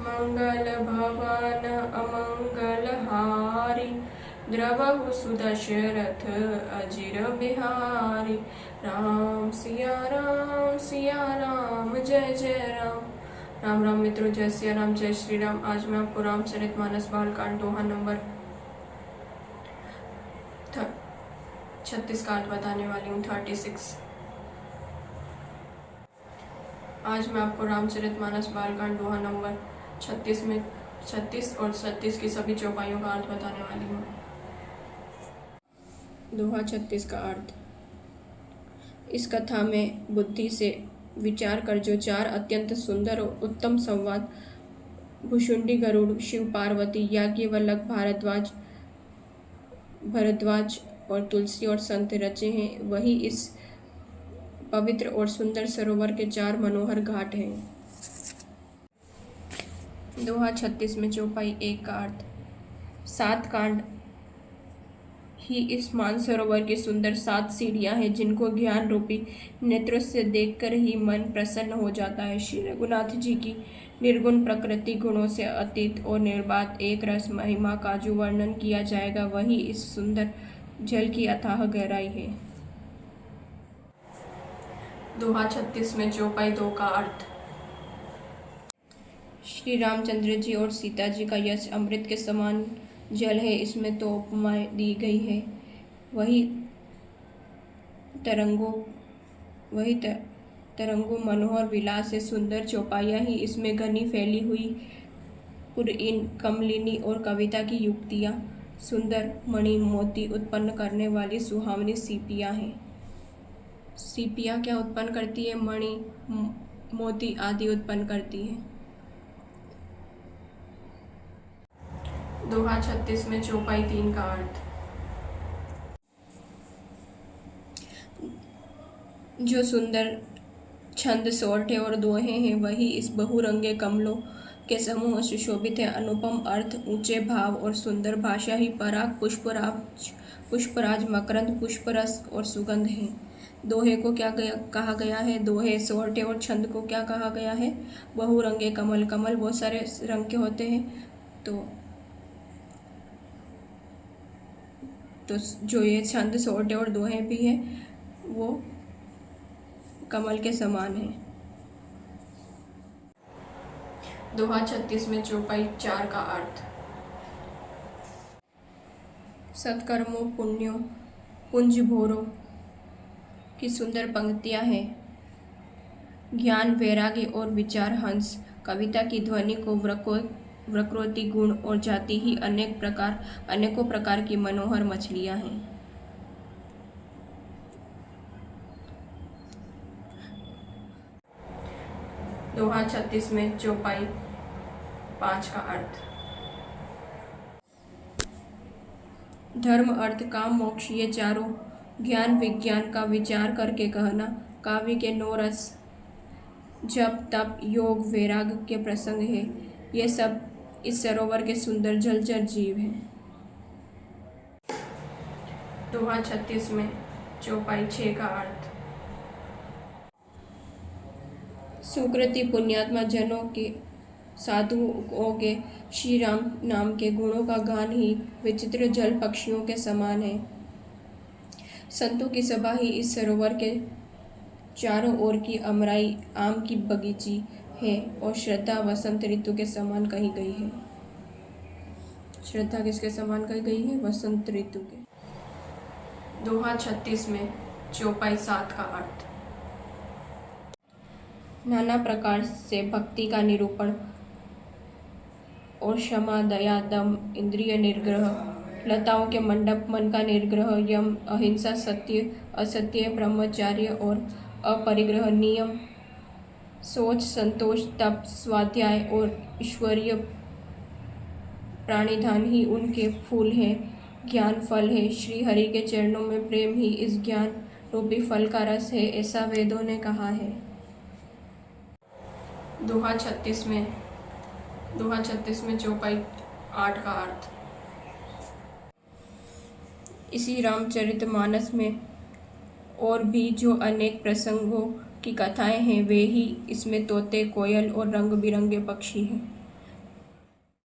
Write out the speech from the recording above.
मंगल भवन अमंगलहारी, द्रवहु सुदशरथ अजिर बिहारी। राम सिया राम जय जय राम। राम राम मित्रों, जय सिया राम, जय श्री राम। आज मैं आपको रामचरितमानस बालकांड दोहा नंबर 36 का अर्थ बताने वाली हूँ। 36। आज मैं आपको रामचरितमानस बालकांड दोहा नंबर 36 में 36 और 37 की सभी चौपाइयों का अर्थ बताने वाली हूँ। दोहा 36 का अर्थ। इस कथा में बुद्धि से विचार कर जो 4 अत्यंत सुंदर और उत्तम संवाद भुशुंडी गरुड़, शिव पार्वती, याज्ञवल्क्य, भरद्वाज और तुलसी और संत रचे हैं, वही इस पवित्र और सुंदर सरोवर के 4 मनोहर घाट हैं। दोहा 36 में चौपाई 1 का अर्थ। 7 कांड ही इस मानसरोवर की सुंदर 7 सीढ़ियां हैं, जिनको ज्ञान रूपी नेत्रों से देखकर ही मन प्रसन्न हो जाता है। श्री रघुनाथ जी की निर्गुण प्रकृति, गुणों से अतीत और निर्बाध एक रस महिमा का जो वर्णन किया जाएगा, वही इस सुंदर जल की अथाह गहराई है। दोहा 36 में चौपाई 2 का अर्थ। श्री रामचंद्र जी और सीता जी का यश अमृत के समान जल है, इसमें तो उपमाएं दी गई है। वही तरंगों मनोहर विलास से सुंदर चौपाइयाँ ही इसमें घनी फैली हुई पुरइन कमलिनी और कविता की युक्तियाँ, सुंदर मणि मोती उत्पन्न करने वाली सुहावनी सीपियाँ हैं। सीपियाँ क्या उत्पन्न करती है? मणि मोती आदि उत्पन्न करती है। दोहा 36 में चौपाई 3 का अर्थ। जो सुंदर छंद, सोरठे और दोहे हैं, वही इस बहुरंगे कमलों के समूह सुशोभित है। अनुपम अर्थ, ऊंचे भाव और सुंदर भाषा ही पराग, पुष्पराज, मकरंद, पुष्परस और सुगंध है। दोहे को क्या कहा गया है? दोहे, सोरठे और छंद को क्या कहा गया है? बहुरंगे कमल। कमल बहुत सारे रंग के होते हैं, तो जो ये छंद, सोरठे और दोहे भी हैं, वो कमल के समान है। दोहा 36 में चौपाई 4 का अर्थ। सत्कर्मों, पुण्यों, पुंज भोरों की सुंदर पंक्तियां हैं। ज्ञान, वैराग्य और विचार हंस, कविता की ध्वनि को वक्रोक्ति, गुण और जाति ही अनेकों प्रकार की मनोहर मछलियां हैं। दोहा 36 में चौपाई 5 का अर्थ। धर्म, अर्थ, काम, मोक्ष ये चारों ज्ञान विज्ञान का विचार करके कहना। काव्य के 9 रस, जप, तप, योग, वैराग्य के प्रसंग है। ये सब इस सरोवर के सुंदर जलचर जीव हैं। दोहा 36 में चौपाई 6 का अर्थ। सुकृति, पुण्यात्मा जनों के, साधुओं के श्री राम नाम के गुणों का गान ही विचित्र जल पक्षियों के समान है। संतों की सभा ही इस सरोवर के चारों ओर की अमराई आम की बगीची है, और श्रद्धा वसंत ऋतु के समान कही गई है। श्रद्धा किसके समान कही गई है? वसंत ऋतु के। दोहा 36 में चौपाई 7 का अर्थ। नाना प्रकार से भक्ति का निरूपण और क्षमा, दया, दम, इंद्रिय निग्रह, लताओं के मंडप, मन का निर्ग्रह, यम, अहिंसा, सत्य, असत्य, ब्रह्मचार्य और अपरिग्रह, नियम, सोच, संतोष, तप, स्वाध्याय और ईश्वरीय प्राणिधान ही उनके फूल हैं, ज्ञान फल है। श्री हरि के चरणों में प्रेम ही इस ज्ञान रूपी फल का रस है, ऐसा वेदों ने कहा है। दोहा 36 में चौपाई 8 का अर्थ। इसी रामचरितमानस में और भी जो अनेक प्रसंगों की कथाएं हैं, वे ही इसमें तोते, कोयल और रंग बिरंगे पक्षी हैं।